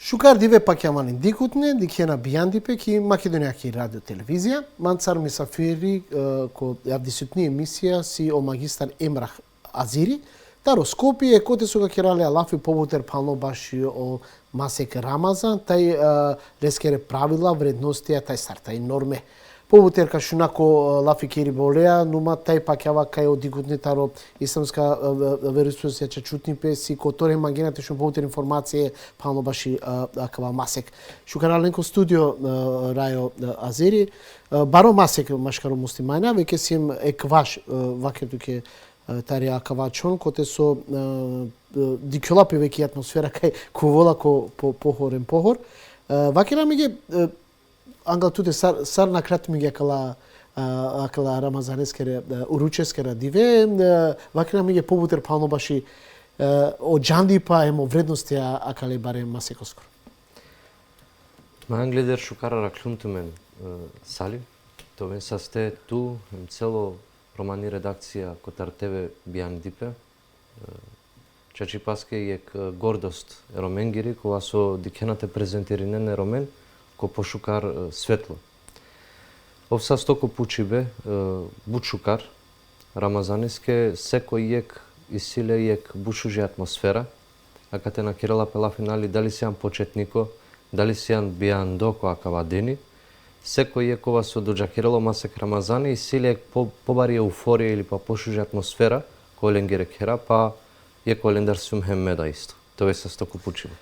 Шукар диве пакјамалин дикутне, дикена бијандипе ки Македонијаки радио телевизија, манцар мисафири ко јавдисутни емисија си о магистар Емрах Азири, таро Скопје, коте суга керале алафи побутер пално баши о масек Рамазан, тај лескере правила, вредностија, тај старта и норме. Побутер кашунако лафи кери болеа, нума тај пакјава кај одигутне таро исламска вероисповест че чутни песи, которе магината што побутер информација пално баши акава масек. Шукараленко студио Рајо Азери, баро масек машкаро муслимања, веќе сим екваш ваќе туке тари акавачон, коте со дикјолапи веќе атмосфера кај кувола ко похорен похор. Ваќе намиге Ангал туте сар на крат ми акала Рамазанескере уруческера диве, вакна ми побутер пално баши о џанди па емо вредностија акале баре масекоскор. Мајан гледер шукара раклунтумен сали, товен састе ту цело романи редакција котар тебе бијан дипе. Чачи паске ек гордост ероменгири кога со дикената презентиринен еромен ко пошукар светло. Овса стоко пучибе, бучукар, Рамазаниске, секој ек исиле ек бушужи атмосфера, а кате на Кирила Пелафинали дали сијан почетнико, дали сијан бијан доко акава дени, секој ек ова со доđа Кирило масек Рамазани исиле ек побари еуфорија или па пошужи атмосфера, кој ленгере кера, па ек олендар сум хеммеда исто. Тоа се стоко пучибе.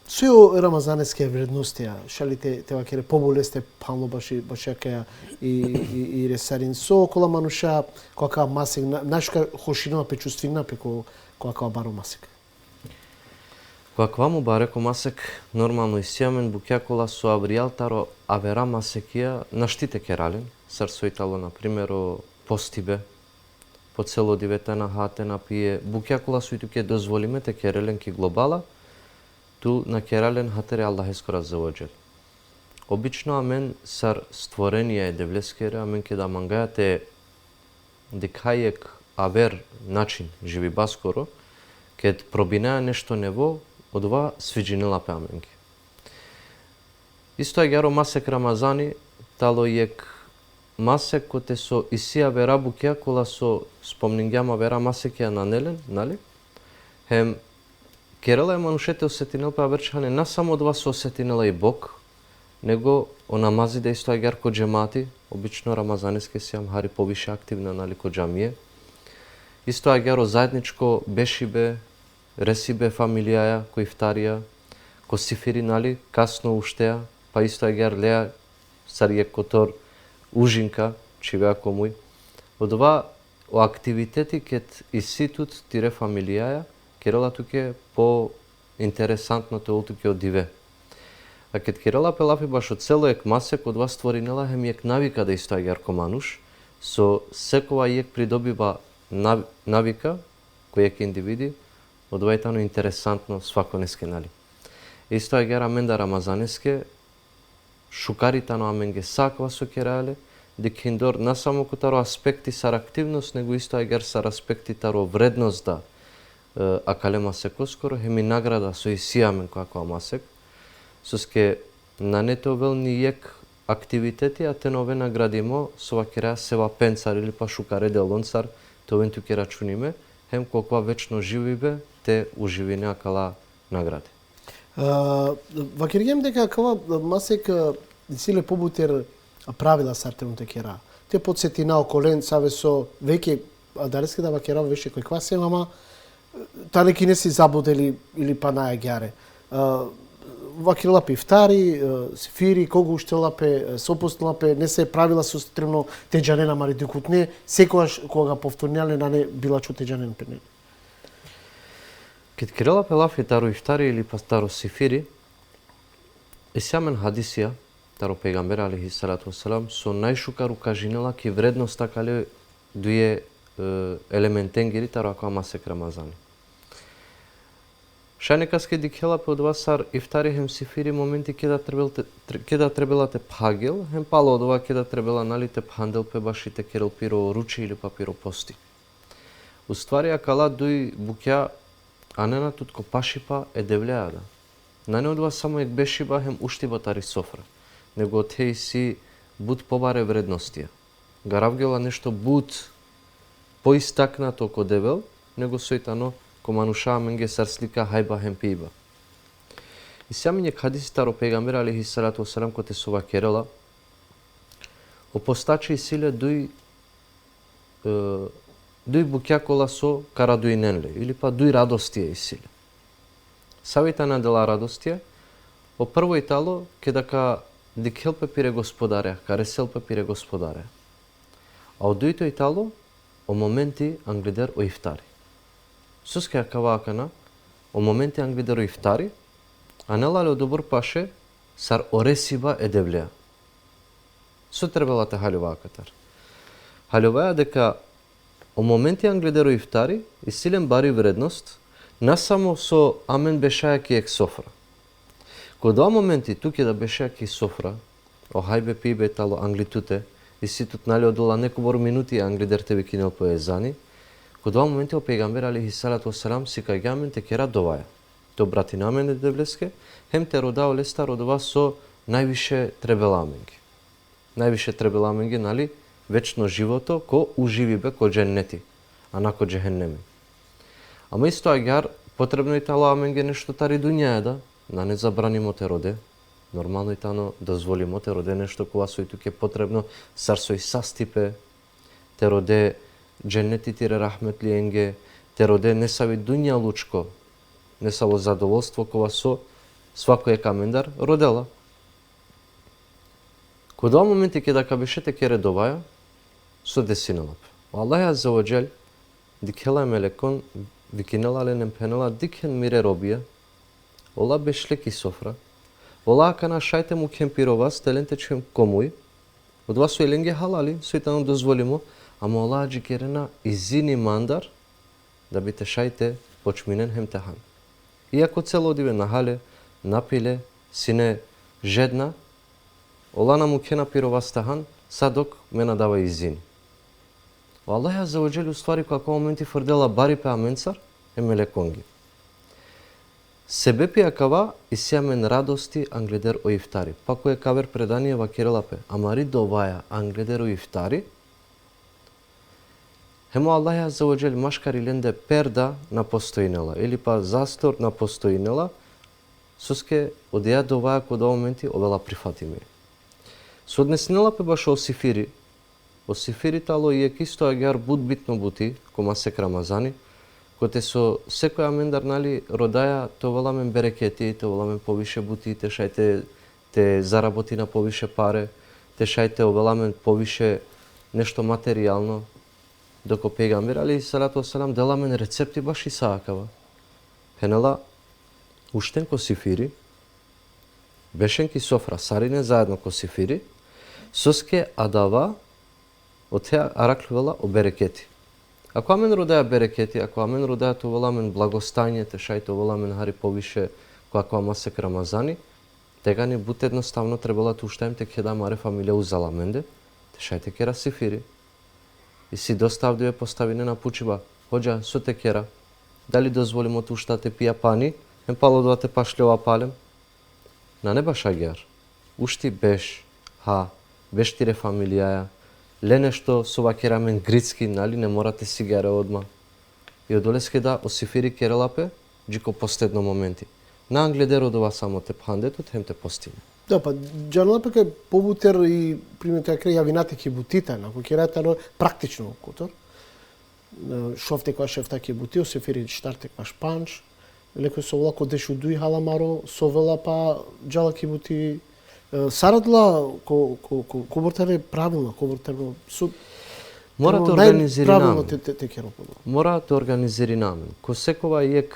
Со рамазанеске вредностија, шалите тева кере поболесте пално баши башака и ресарин со кола мануша која масек нашка хошина печувствина пеко која баро масек. Која му баре ко масек нормално исјамен букја кола со авријал таро авера масекија на штите керален, сар со итало на примеро постибе по цело дивета на хате на пие букја кола со итуке дозволиме те керелен ки глобала. Ту на керален хатере Аллах ескора заводжел. Обично амен сар створенија е девлескере, амен ке да мангајате декајек авер начин живи баскоро, кед пробинеа нешто нево, одва свиджинела пе аменки. Исто е гјаро масек Рамазани, тало ек масек коте со исија вера букја, кола со спомнингјама вера масекија на нелен, нали? Хем Керала е манушете осетинел па верчане на само два се осетинела и Бог, него о намази да исто агар ко джемати, обично рамазанеске сијам хари повише активна нали ко џамие. Исто агар о заедничко бешибе, ресибе фамилијаја, ко ифтарија, ко сифири нали касно уштеа, па исто агар леа сарје котор ужинка, чивеа комуј. Од ова о активитети кет иситут тире фамилијаја, Керала туке по интересантното олтуке од диве. А кет Керала Пелафи баш од цело ек масек од вас створинела хем ек навика да исто агар ко мануш, со секова ек придобива навика кој ек индивиди, од вајтано интересантно сваконеске нали. Исто агар амен да рамазанеске, шукаритано амен ге саква со керале, декиндор на само котаро аспекти сар активност, него исто агар сар аспекти таро вредност да акале масек оскоро, хеми награда со исијамен која масек, соске на нетовелни ек активитети, а те нове наградимо со вакера сева пенцар или па шукаре делонцар, товен туке рачуниме, хем колква вечно живибе, те уживине акала награди. Вакергем дека акала масек силе побутер правила сартем текера. Те подсети на околен саве со веќе дареске да вакера веше кој квасе, ама талеки не си забудели или па најагјаре. Ваки лапе ифтари, сифири, кого уште лапе, сопост лапе, не се правила со стрemно теџанена мари дикутне, секогаш кога повторнјале на не била чу теџанен пенен. Кет Кирила Пелафи таро ифтари или па таро сифири, исјамен хадисија, таро пегамбер алейхи салату вассалам, со најшукару кажинела ки вредност такале дуе елементенгири таро ако масек Рамазани. Шајнекаске дикела по два сар ифтари хем сифири моменти ке да требелате пагел, хем пало од ова ке да требела налите пандел пе башите керел пиро ручи или папиро пости. Уствари акала дуи букја анена тутко пашипа е девлеада. не одва само ек бешиба хем уштиба тари софра, него теј си буд побаре вредностија. Гаравгела нешто буд поистакнато ко дебел, него сојтано команушаа менге сарслика хајба хем пиба. И сега мине хадиси таро пегамбер алейхи салату вассалам коте сова керела, опостачи и силе дуј букја кола со карадуиненле, или па дуј радостија и силе. Савита на дела радостија, о прво и тало, ке дака дикхелпе пире господаря, кареселпе пире господаря. А од дуито и тало, о моменти англидер о ифтари. Суске акаваакана, о моменти англидер о ифтари, а нелале одобор паше, сар оресиба едевлеа. Со требалата халјуваакатар. Халјуваја дека о моменти англидер о ифтари, и силен бари вредност, не само со амен бешајаки ек софра. Кога два моменти туке да бешајаки софра, о хајбе пибе тало англитуте, и си тут нали одола некобор минути англидер тебе кинел по езани, кога два моменти о пегамбер алейхи салату вассалам си каѓамен те кера доваја. То брати на мене девлеске, хем те родао леста родова со највише требеламенги. Највише требеламенги, нали, вечно живото, ко уживи бе ко дженнети, а на ко джехеннеми. Ама исто агар, потребно и тало аменге нешто тари дуња да, на не забранимо те роде. Нормално и тано дозволимо те роде нешто кога сој туке потребно, сар сој састипе, те роде дженнети тире рахметли енге, те роде не сави дуња лучко, не саво задоволство кога со свако е камендар родела. Кога два моменти ке дака бешете ке редоваја, со десиналап. Аллах азза ва џел, дикхела мелекон, викинела ленем пенела, дикхен мире робија, ола бешлеки софра, ола акана шајте му кемпирова, стеленте чем комуј, од вас со еленге халали, сојтано дозволимо, ама ола аджи керена изини мандар, да бите шајте почминен хем техан. Иако цело одиве на хале, напиле, сине жедна, ола на му кена пирова стахан, садок ме надава изини. Аллах азза ва џел уствари како моменти фрдела бари пе аменцар, е мелеконги. Себе пија кава и сјамен радости англидер о ифтари. Пако е кавер предание ва керелапе, амари доваја англидер о ифтари, хемо Аллах азза ва џел машкари ленде перда на постоинела, или па застор на постоинела, суске одеја доваја кога моменти овела прифатиме. Со однеснела пе баш осифири, осифири тало и екисто агар буд битно бути, кома сек Рамазани, коте со секој амендар нали родаја то воламен берекети, то воламен повише бути, те шајте те заработи на повише паре, те шајте овеламен повише нешто материјално, доко пегамбер алейхи салату вассалам деламен рецепти баш и саакава. Пенела уштен ко сифири, бешенки софра, сарине заедно ко сифири, соске адава од теа араклувала о берекети. Ако амен родаја берекети, ако амен родаја то воламен благостање, те шајте воламен хари повише која масек Рамазани, тега ни бут едноставно требала туштаем те кеда маре фамилија узала менде, те шајте кера сифири. И си доставдиве поставине на пучива, хоđа со те кера, дали дозволимо тушта те пија пани, ем пало да те пашлева палем. На не баш агјар, ушти беш, беш тире фамилијаја, ле нешто со ова керамен грицки, нали, не морате сигаре одма. И одолеске да осифири керелапе, джико последно моменти. На англидер од ова само те пхандетот, хем те постине. Да, па джанлапе ке побутер и примете акре јавинати ке бутита, на кокерата практично котор. Шофте која шефта ке бути, осифири штарте која шпанч, лекој со влако дешу дуи халамаро, совела па джала ке бути. Сарадла кобортере правилно, кобортере со мора да организира намен. Мора да организира намен. Ко секова ек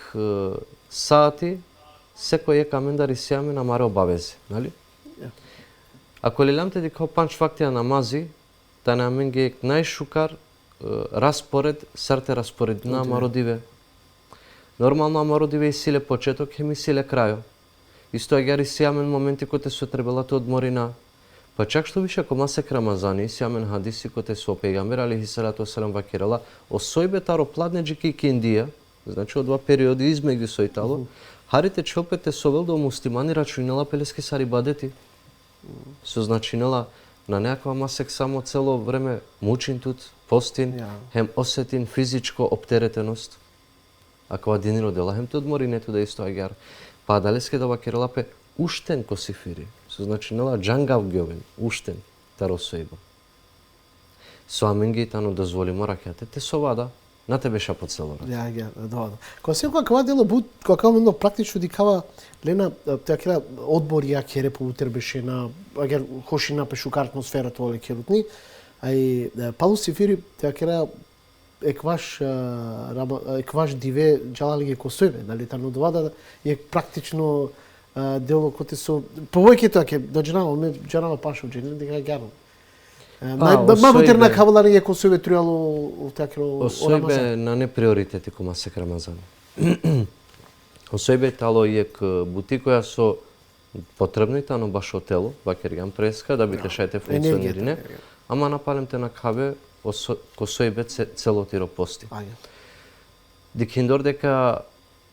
сати, секој ек амендар и сјамен амаре обавези, нали? Ако леламте дека панч фактија намази, та на амен ге ек најшукар распоред, сарте распоредина амародиве. Нормално амародиве и силе почеток, хем и силе крајо. Исто е гари сјамен моменти кои те со требалата одморина. Па чак што више кома сек Рамазани, сјамен хадиси кои те со пегамбер алейхи салату вассалам вакирала, осојбе таро пладнеџики и киндија, значи од два периоди измеѓу сојтало, Харите челпете совел до муслимани рачунела пелески сари бадети. Со значинела на некаква масек само цело време мучин тут, постин, хем осетин физичко оптеретеност. Ако адиниро дела, хем тут мори нету да исто агар. Па далеске да вакерелапе уштен косифири. Со значинела джангав гјовен, уштен, таросоиба. Со аменги тано дозволи моракјате, те со вада, на тебе ша по цело рад. Ja, dobro. Ko sem kakva delo bud, kakva mendo praktično dikava Lena takra odbor ja kere po uterbеше на агер хоши на пешукар атмосфера тоа лекерутни, ај палу сифири такра екваш диве джалали ге косојбе, дали тано довада е практично дело коте со повеќето ќе доџнава ме джанава пашо дженен дека гаро. Мабутерна кавалари е косојбе трујало такро Осојбе на не приоритети кома се Рамазан. Осојбе тало ек бутикоја со потребни тано баш отело, вакерган преска да бите шајте функционирине, ама напалемте на каве косојбе целотиро пости. Дикиндор дека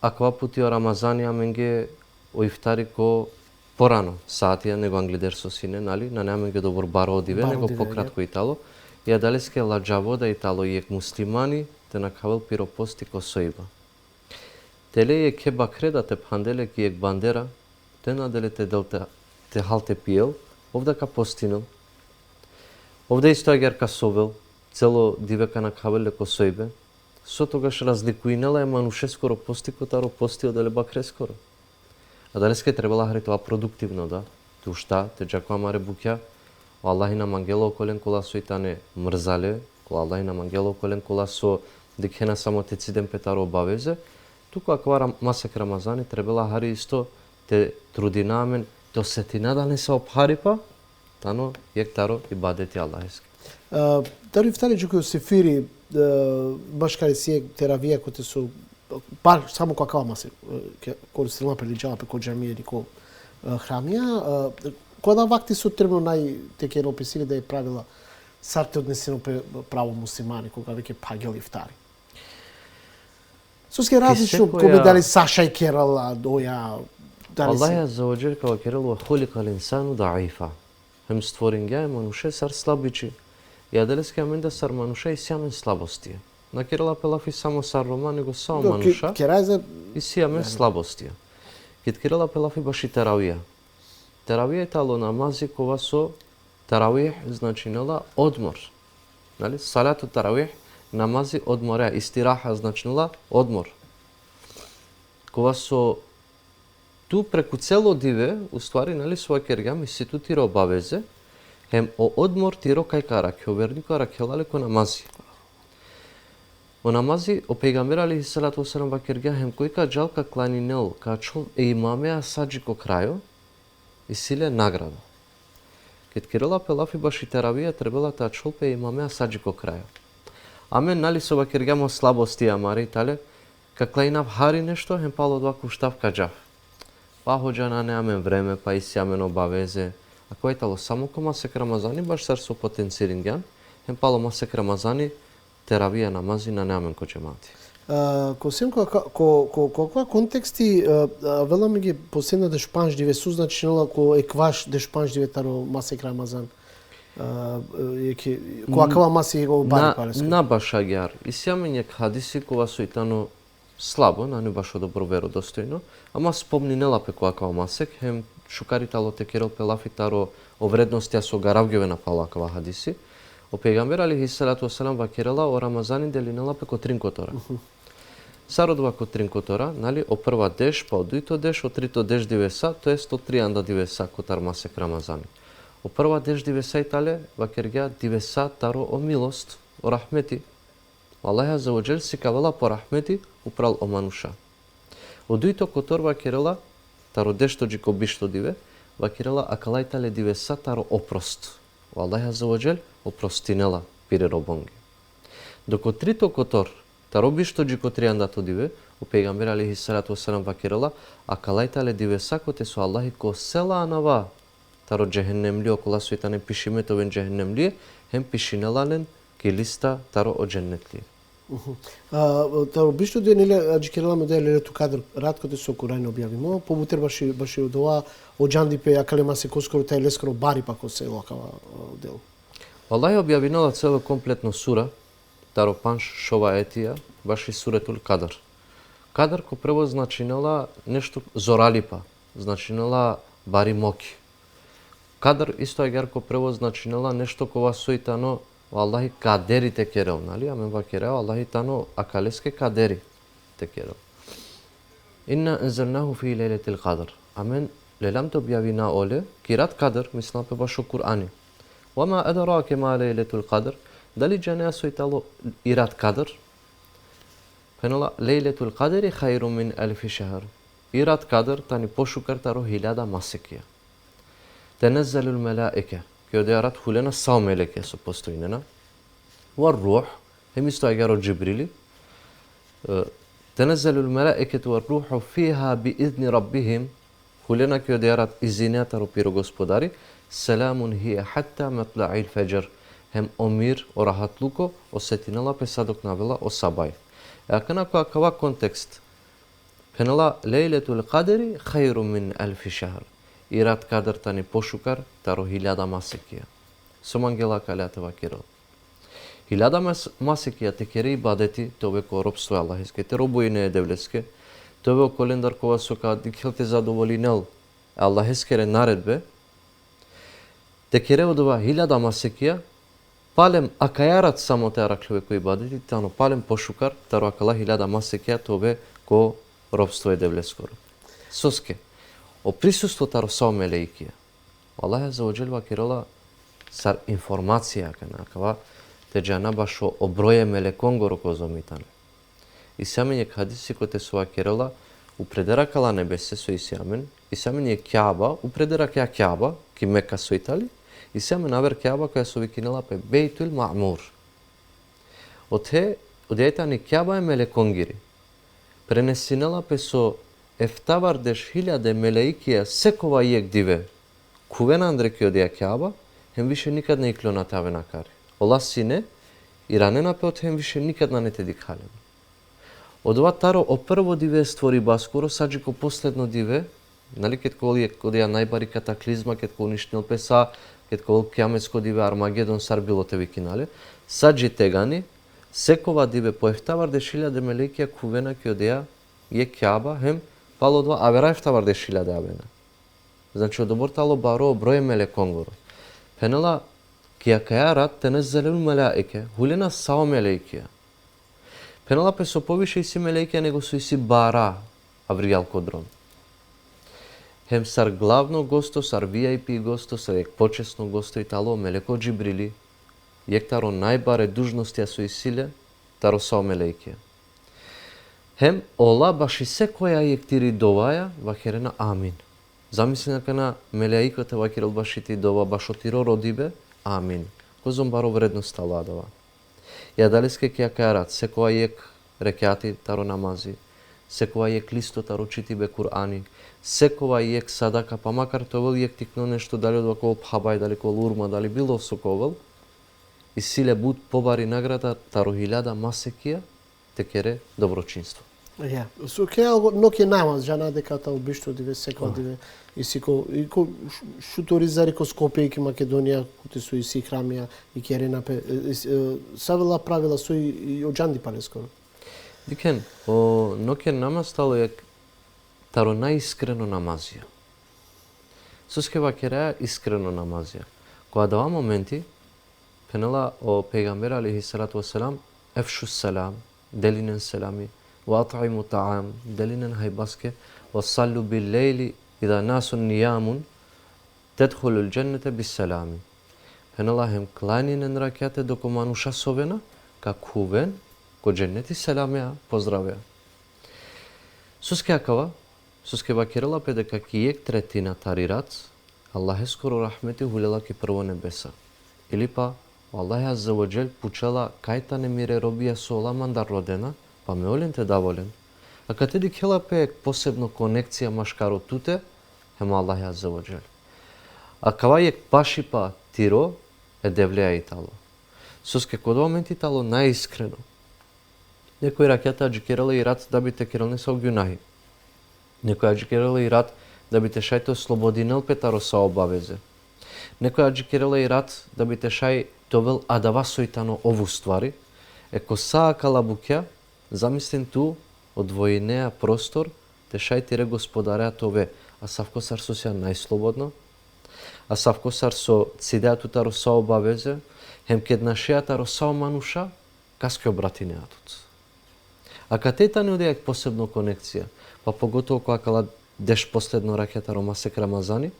аква пути о Рамазани аменге о ифтари ко порано саатија него англидер со сине, нали, на неаменге добор баро одиве, него пократко итало, ја далеске ладжаво да итало и ек муслимани те на кавел пиро пости косојба. Теле е ке бакре да те панделе ки ек бандера, те наделе те халте пиел, овда ка постинел. Овде исто агер совел, цело дивека на кавеле косојбе, со тогаш разликуинела е мануше скоро пости котаро пости оделе бакре скоро. А далеске требала хари тоа продуктивно, да. Тушта, те джаква маре букја, Аллахи на мангело околен кола со итане мрзале, кола Аллахи на мангело околен кола со дикхена само тециден петаро обавезе, туку аква масек Рамазани требала хари исто те трудинамен, то сетина да не се обхарипа, тано ектаро и бадети Аллахиски. Дали втари джуко се фири, баш каде си теравија коте со бар само какава масе користила приличала пе ко џамија или ко храмија, кога вакти со требно најтеке описили да е правила сарте однесено пе право муслимани кога веќе пагел ифтари. Соске различно кога дали Саша и Керала доја Аллах азза ва џел кава Керал ва хулика линсану даифа. Хем створинѓа е мануше сар слабичи. Ја делеске аменда сар мануша и сјамен слабостија. На Керала пелафи само сар рома, него само мануша и сјамен слабостија. Кит Керала пелафи баши таравија. Таравија е тало намази кова со таравих значинела одмор. Нали? Салату таравих намази одмора, истираха значинела одмор. Кова со ту преку цело диве, уствари, нали, своја кергам и ситу тиро обавезе, хем о одмор тиро кај карак, овернико ракелале ко намази. O namazi o pejgamber alaihi salatu wasalam vakirga hem koji ka džalka klaninel ka čol e imamea sađi ko krajo i sile nagrada. Ket kirela pelafi baš i teravija trebala ta čol pe imamea sađi ko krajo. Amen nali so vakirgamo slabosti amari tale ka klajnav hari nešto hem palo dva kuštav ka džaf. Pa hođa na ne amen vreme pa i sjamen obaveze. Ako je talo samo ko masek Ramazani baš sar so potenciringjan hem palo masek Ramazani теравија намази на неамен ко џемати. Ко сем каква контексти веламе ги посебна да шпанш диве сузначинала ко екваш да шпанш диве таро масек Рамазан. Ко акава маси го бари пареско. На башагјар. И сјамен ек хадиси кога со итано слабо, на не баш добро веродостојно, ама спомнинела пе која акава масек, хем шукаритало текерел пелафи таро овредностија со гаравгеве на пала акава хадиси. O pejgamber alaihi salatu wasalam vakirala o Ramazani delinela pe kotrin kotora. Сародува ко трин котора, нали, о прва деш, па о дуито деш, о трито деш дивеса, то е 103 анда дивеса котар масек Рамазани. О прва деш дивеса итале, вакергја дивеса таро о милост, о рахмети. Аллах азза ва џел си кавела по рахмети упрал о мануша. О дуито котор вакирела, таро дешто джико бишто диве, вакирела акала итале дивеса таро опрост. Аллах азза ва џел опростинела пире робонги. Доко трито котор, таро бишто джико триандато диве, у пейгамбер алейхи салату вассалам вакирала, акалајтале диве сакоте со Аллахи ко села анава, таро джехеннемли окола суетане пишиметовен джехеннемли, хем пишинелален ки листа таро о дженнетли. Таро бишто де неле аџикерела моделе лето кадр раткоте со корајно објавимо, побутер баши од ова оџандипе акалема се коскоро тај лескоро бари пако се лакава дел. Аллах објавинала цело комплетно сура, таро панш шова етија, баши суретул кадр. Кадр ко прво значинала нешто зоралипа, значинала бари моки. Кадр исто агар ко прво значинала нешто кова соитано Аллахи кадери те керел, нали? Амен ва керел Аллахи тано акалеске кадери те керел. Инна ензелнаху фи лейлетил кадр. Амен лелам те објавина оле, кират кадр, мислам пе башо Кур'ани. Вама адраке ма лейлетул кадр. Дали джанеа соитало ират кадр? Пенала лейлетул кадри хайру мин алфи шахр. Ират кадр тани пошукар таро 1000 масекија. Тенеззелул мелаика. Kjo dhe arat hulena sa meleke së postojnena. Wa ruh, hem isto agaro Gjibrili. Tenezzalu l-malaiketu wa ruhu fiha bi idni rabbihim. Hulena kjo dhe arat izineta ro piro gospodari. Selamun hiya hatta matla'i l-fajr. Hem omir o rahatluko o setinala pesadok navela o sabaj. E akana ko akava kontekst. Penala lejletul qadri khayru min alfi shahr. Ират кадр тани пошукар таро 1000 масекија. Сом ангела калјата вакиро. 1000 масекија те кери ибадети, тоа ко робство Аллахиске, те робои не е девлеске. Тоа календар кога сока дикелте задоволинел Аллахискере наредбе. Те кере одова 1000 масекија, палем акајарат само те араклове кои ибадети, тано палем пошукар таро акала 1000 масекија тоа ко робство е девлескоро. Соске. O prisustvutar sa melekija. Allah Azza wa Jalla kirala sar informacija kana kava te jana basho obroje melekon goro kozomitan. I samen ek hadisi ko te sua kirala u prederakala nebese so i samen, i samen je Kaaba, u prederaka Kaaba ki Mekka so Itali, i samen aver Kaaba koja so vikinela pe Beitul Ma'mur. Odeta ni Kaaba je melekongiri. Prenesinela pe so Ефтавардеш 1000 мелеикија секова јек диве. Кувена андрекио деја Кјаба, хем више никад не икло на таве накари. Ола сине, и ранена пеот хем више никад на не те дикален. Одова таро опрво диве створи баскоро, саджико последно диве, нали кет коли е кодеја најбари катаклизма, кет коли уништил песа, кет коли кјамецко диве Армагедон сар било те викинале, саджи тегани, секова диве по ефтавардеш 1000 мелеикија кувена кјо деја е Кјаба, хем Пало два авера ефтаварде 1000 абена. Значи одобортало баро број мелеконгоро. Пенела кија кајарат тенеззелул мелаике, хулена сао мелеикија. Пенела пе со повише иси мелеикија него со иси бара авријал кодрон. Хем сар главно госто, сар VIP госто, сар ек почесно госто и тало мелеко Джибрили, ек таро најбаре дужностија со исиле, таро сао мелеикија. Хем ола баши секоја јектири доваја вахерена амин. Замисли на кана мелеиката вакирал баши ти дова башотиро родибе амин. Козом баро вредно стала дова. Ја далеске кја кајарат секоја јек рекјати таро намази, секоја јек листо таро читибе Кур'ани, секоја јек садака, па макар тоа јек тикно нешто дали од вакол пхабај, дали кол урма, дали било соковел, и силе буд побари награда таро 1000 масекија те кере доброчинство. Ja, so kjell nok je namaz jana дека та убишто диве секој диве и ко шуторизари ко Скопје и Македонија куте со иси храмија и керена пе савела правила со и оџанди палескоро. Дикен, о ноќе намаз стало е таро најискрено намазија. Соскева кереа искрено намазија. Кога дава моменти пенела о пегамбер алейхи салату васелам ефшу селам, делинен селами, وأطعموا الطعام دلنا هاي باسكة وصلوا بالليل إذا ناس نيام تدخل الجنة بالسلام هنا الله هم кланинен ракете доко мануша совена ка кувен ко дженнети селамија поздравија. Суске акава, суске бакирала пе дека ки ек третина тарират, Аллах е скоро рахмети хулела ки прво небеса. Или па Аллах Азza wa Jal пучела кајта не мире робија со ола мандар родена, па ме олен те даволен. А кате ди кела пе посебно конекција машкаро туте, хема Аллах Азza wa Jal. А кава ек паши па тиро, е девлеја и тало. Соске код моменти тало најискрено. Некои раќата аџикерале и рад да бите керални со гюнахи. Некои аџикерале и рад да бите шајте ослободинел петаро са обавезе. Некои аџикерале и рад да бите шај довел адава сојтано ову ствари. Еко саа калабукја, замислен ту одвоинеа простор, те шајтире господареа тове, а савкосар со сеа најслободно, а савкосар со цидеатутаро са обавезе, хем кед нашијатаро са омануша, каске обратинеатуц. А катета не одејак посебно конекција, па поготово кога кала деш последно раќата Масек Рамазани,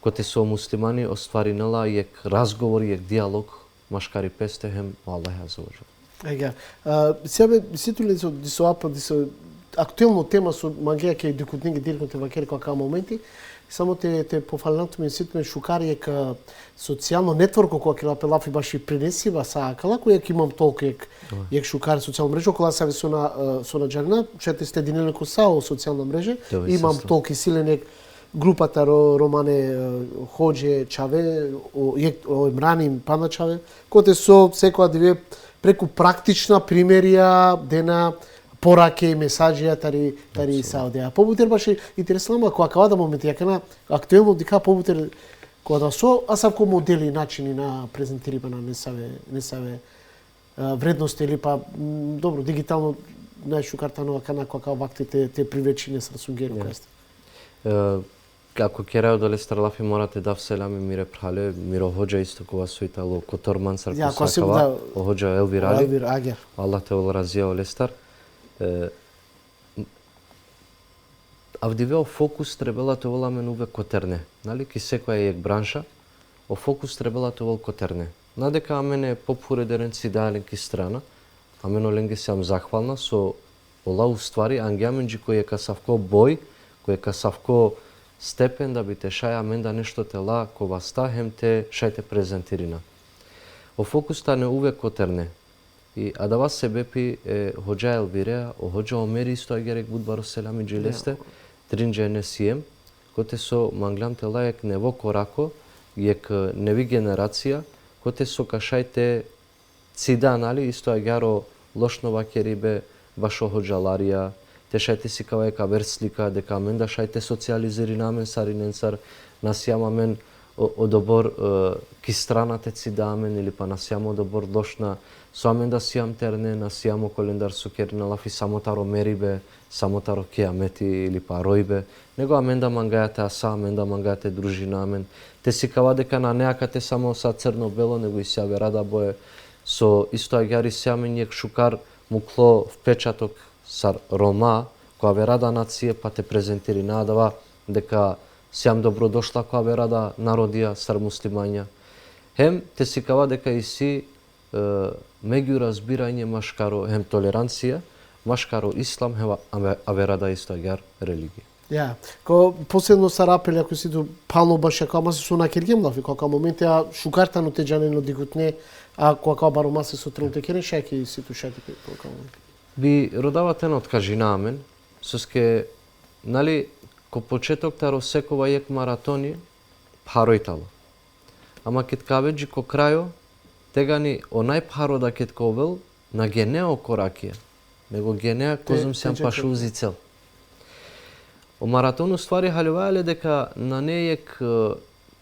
коте со муслимани остваринела јек разговор, јек диалог, машкари песте хем Аллах аззаваџал. Ега, сега сето ли со актуелно тема со магија ке дикутнеги директно те вакери кака моменти, само те пофалнато ми ситме шукари ека социјално нетворко која ке лапелафи баш и пренесива са кала која ке имам толку јек шукари социјална мрежа кола сави со на джарна, шете сте динеле ко сао социјална мрежа, имам толку силен групата Романе Хоџе Чаве, Имрани Пана Чаве, коте со секоја диве преку практична примерија дена пораке и месаџија тари саудија. Побутер баш интересно кога кавада моменти јакана актуелно дика побутер кога да со асавко модели начини на презентирибана не саве вредности или па добро дигитално најшукартано кана кога вактите те привлечени с расунгери којсте. Ако керајо да лестар лафи морате да вселаме мире прале, миро хоџа исто кога соитало котор мансар косакава, хоџа Елвир Али, Аллах те олразија лестар. Авдивео фокус требала те воламен увек котерне, нали, ки секоја јек бранша, о фокус требала те вол котерне. Надека амене попуредерен си дајален ки страна, амено ленге се ам захвална со ола уствари ангјаменџи кој е касавко бој, кој е касавко степен да би те шаја мен да нешто те ла кова стахем те шајте презентирина. О фокуста не увек котерне. И адава себепи хоџа Елвиреа, о хоџа Омери исто агерек будбаро селами джилесте, тринџе не сием, коте со манглам те ла ек нево корако, ек неви генерација, коте со кашајте цида, нали, исто агеро лошно вакерибе, башо хоџа Ларија, те шајте си кава ека верслика, дека мен да шајте социализири намен сариненцар, насјама мен одобор ки страната цидамен или па насјамо одобор лошна, со амен да сијам терне, насјамо календар со керна лафи самотаро мерибе, самотаро киамети или па ројбе, него амен да мангајате аса, амен да мангајате дружина, амен. Те си кава дека на неакате само са црно-бело, него и сјаве рада бое, со исто агјари сјамен јек шукар мукло впечаток сар Рома, која ве рада нација, па те презентири надава, дека сјам добродошла која ве рада народија сар муслимања. Хем те си кава дека и си меѓу разбирање машкаро, хем толеранција, машкаро ислам, а ве рада исто агјар религија. Ја, ко последно са рапели ако си до пално баш како се со на киргем лафи, кога моменти а шукартано те джанено дигутне, а кога барома се со трунте керен шаки си ту шаки кога. Би родавате на откажина амен, соске, нали, ко почеток таро секова јек маратони, паројтало. Ама кет каведжи ко крајо, тега ни онај паро да кет ковел, на генео коракија, него генеа козум сјам пашузи цел. О маратону ствари халјувајале дека на нејек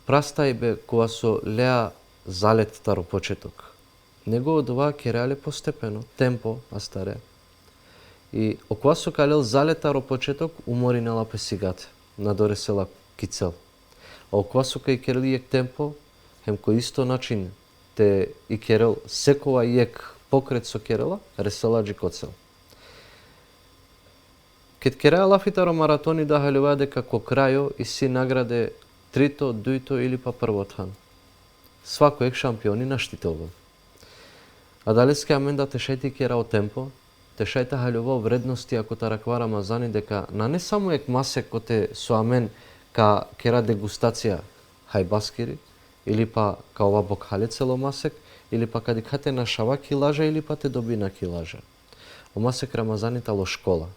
прастајбе кога со леа залет таро почеток. Него одова керале постепено, темпо, астаре. И окова со калел залетаро почеток уморинела песигате, надоресела кицел. А окова со кај керели јек темпо, хем кој исто начин те и керел секова јек покрет со керела, реселаджи коцел. Кет кереа лафитаро маратони да халјува дека ко крајо и си награде трито, дуито или па првотхан. Свако ек шампиони наштителва. А дали ска амен да те шајти керао темпо, те шајта халјува вредности ако тараква Рамазани дека на не само ек масек коте со амен ка кера дегустација хајбаскири, или па ка ова бокале цело масек, или па кади кате на шава килажа или па те доби на килажа. О масек Рамазани тало школа.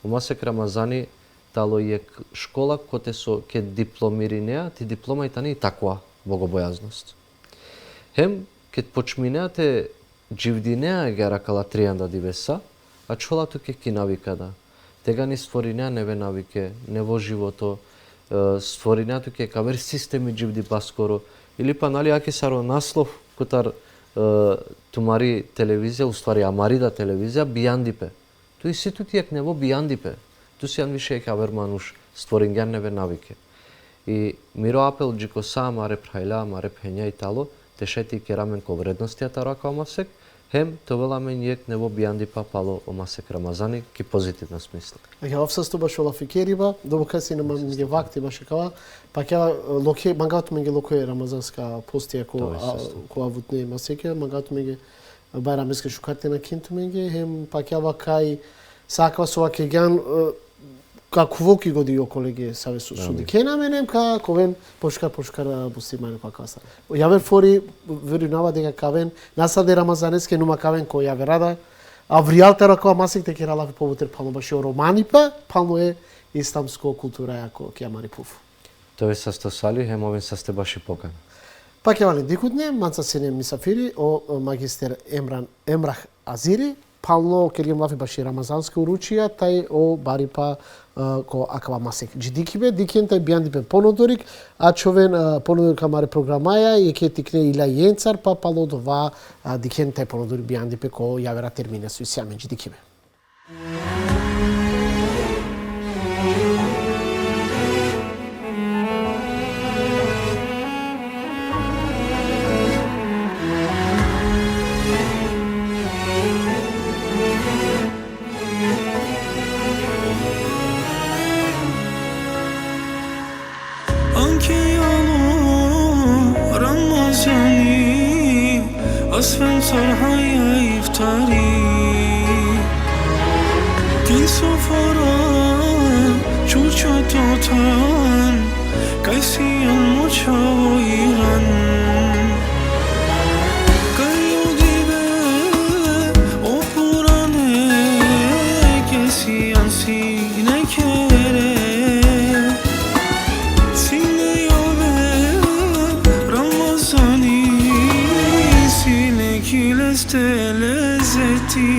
О масек Рамазани тало ек школа коте со ке дипломиринеа, ти диплома и тани и таква богобојазност. Хем, кет почминеате ġivdinea għara kala trianda divessa, għaxolatu ke ki navikada. Tega ni stvorinea neve navike, nevo životo, stvorinea tu ke kaver sistemi ġivdi paskoro, ili pa nali ake saro naslov kutar tumari televizija, u stvari amarida televizija, bijandipe. Tu isi tu tijek nevo bijandipe. Tu si jan više kaver manuš stvorinea neve navike. I miro apel džiko sama rep hajla, rep henja i talo, te šeti keramen ko vrednosti ataraka omasek, hem to velamen jek nevo bijandi papalo omasek Ramazani, ki pozitivna smisla. Ја овсесто баш ола фикериба, добука си нема меѓе вакти баш кава, па ќе локе мангато меѓе локе рамазанска постија ко авутне масеке, мангато меѓе байрамеска шукарте на кинту меѓе, хем па ќе вакај саква со вакеган како волки годи околеге саве судикена менем ка ковен пошкар бусимане па каса. Јавер фори веринава дека кавен насаде рамазанеске нума кавен кој ја верада а вријалта ракова масек те керала повутер пално баше романи па пално е исламско култура јако ќе амари пуф. Тоа е састосали хемовен састе баши покана. Па ќе вали дикутне манца сене мисафири о магистер Емрах Азири пално ќе ги млафи баши рамазански уручија тај о бари па ко акава масек. Джидикибе дикен тај бијандипе понодорик, а човен понодорик амаре програмаја и ке тикне ила јенцар па пало дова дикен тај понодорик бијандипе ко јавера термине со исјаме джидикибе. Asfen sarhaya iftari Din sofara çurça totan Kaysiyan moçavo iran Kayo dibe o purane Kesiyan sine kere Sine yove Ramazani Kileste lezzeti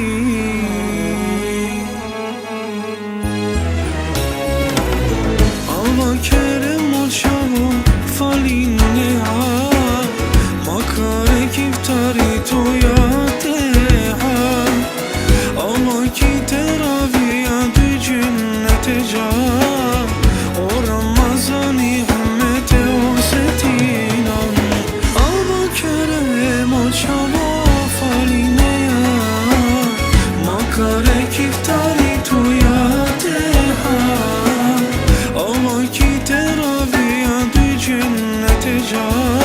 Alva kerem olşavo falinneha Makare kiftari toya teha Alva ki teraviya dü cennete ca O Ramazani hümmete o setinan Alva kerem olşavo Makare kiftari tuya teha Ama ki teraviya dü cennete ca